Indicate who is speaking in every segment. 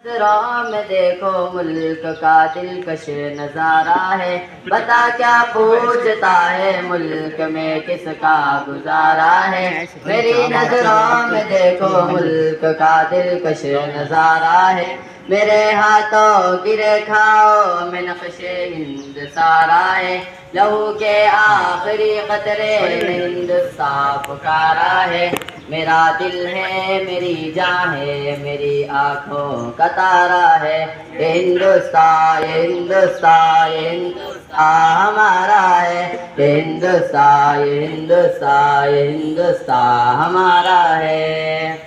Speaker 1: नज़रों में देखो मुल्क का दिलकश नज़ारा है। बता क्या पूछता है मुल्क में किसका गुजारा है। मेरी नज़रों में देखो मुल्क का दिलकश नज़ारा है। मेरे हाथों गिरे खाओ में नक्शे हिंद सारा है। लहू के आखिरी कतरे में हिंदुस्तान पुकारा है। मेरा दिल है मेरी जान है मेरी आँखों का तारा है। ये हिंदुस्तान ये हिंदुस्तान ये हिंदुस्तान हमारा है। ये हिंदुस्तान ये हिंदुस्तान ये हिंदुस्तान हमारा है।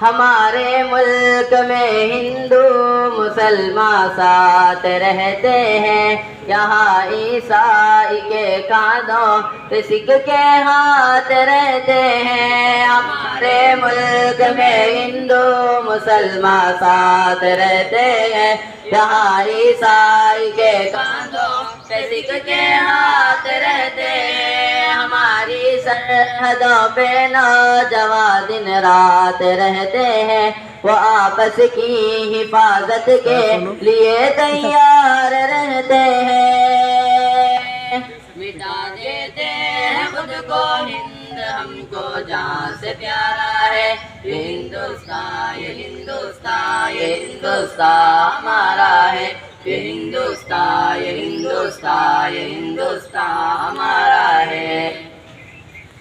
Speaker 1: हमारे मुल्क में हिंदू मुसलमान साथ रहते हैं। यहाँ ईसाई के कांधों पे सिख के हाथ रहते हैं। हमारे मुल्क में हिंदू मुसलमान साथ रहते हैं। यहाँ ईसाई के कांधों पे सिख के हाथ रहते हैं। हमारी सरहदों पे नौजवान दिन रात रहते हैं। वो आपस की हिफाजत के लिए तैयार रहते हैं। मिटा देते हैं खुद को हिंद हमको जान से प्यारा है। ये हिंदुस्तान ये हिंदुस्तान ये हिंदुस्तान हमारा है। ये हिंदुस्तान ये हिंदुस्तान ये हिंदुस्तान हमारा है।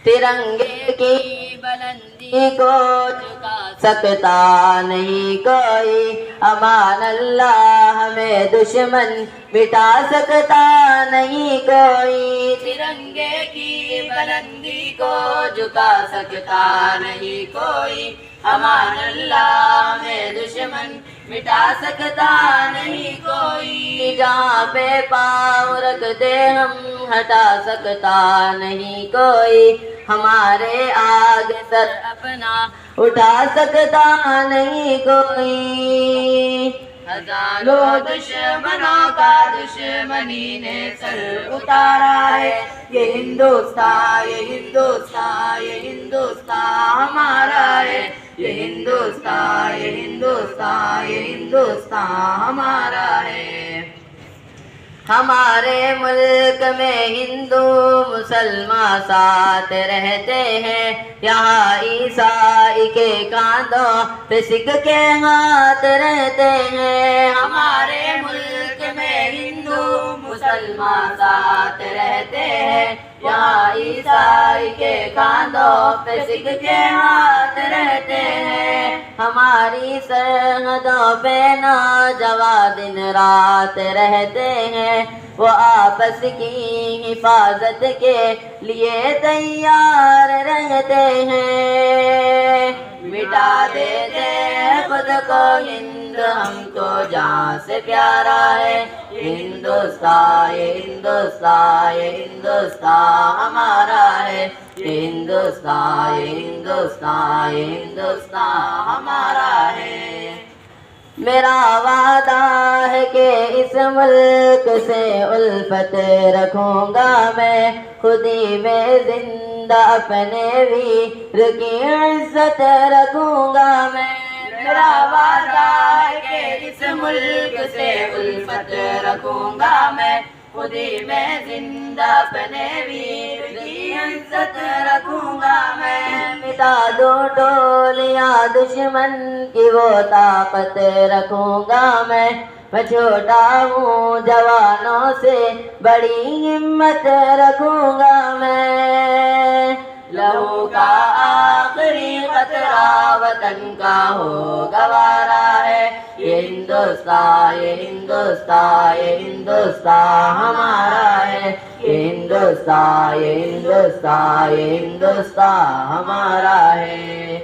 Speaker 1: तिरंगे की बुलंदी को झुका सकता नहीं कोई। अमान अल्लाह हमें दुश्मन मिटा सकता नहीं कोई। तिरंगे की बुलंदी को झुका सकता नहीं कोई। अमान अल्लाह हमें दुश्मन मिटा सकता नहीं कोई। जहाँ पे पाँव रख दे हम हटा सकता नहीं कोई। हमारे आगे सर अपना उठा सकता नहीं कोई। हजारों दुश्मनों का दुश्मनी ने सर उतारा है। ये हिंदुस्तान ये हिंदुस्तान ये हिंदुस्तान हमारा है। ये हिंदुस्तान ये हिंदुस्तान ये हिंदुस्तान हमारा है। हमारे मुल्क में हिंदू मुसलमान साथ रहते हैं। यहाँ ईसाई के कांधों पे सिख के हाथ रहते हैं। हमारे मुल्क में हिंदू मुसलमान साथ रहते हैं। यहाँ ईसाई के कांधों पे सिख के हाथ रहते हैं। हमारी सरहदों पे नौजवान दिन रात रहते हैं। वो आपस की हिफाजत के लिए तैयार रहते हैं। मिटा देते हैं खुद को हिंद हमको जान से प्यारा है। हिंदुस्तान ये हिंदुस्तान ये हिंदुस्तान हमारा है। हिंदुस्तान ये हिंदुस्तान ये हिंदुस्तान हमारा है। मेरा वादा है कि इस मुल्क से उल्फत रखूंगा मैं। खुदी में जिंदा अपने वीर की इज्जत रखूंगा मैं। मेरा वादा है कि इस मुल्क से उल्फत रखूंगा मैं। खुदी में जिंदा अपने वीर की इज्जत रखूंगा मैं। मिटा दो टोलियां दुश्मन की वो ताकत रखूंगा मैं। मैं छोटा हूँ जवानों से बड़ी हिम्मत रखूंगा मैं। लहू का आखिरी कतरा वतन का हो गवारा है। ये हिंदुस्तान ये हिंदुस्तान ये हिंदुस्तान हमारा है। ये हिंदुस्तान ये हिंदुस्तान ये हिंदुस्तान हमारा है।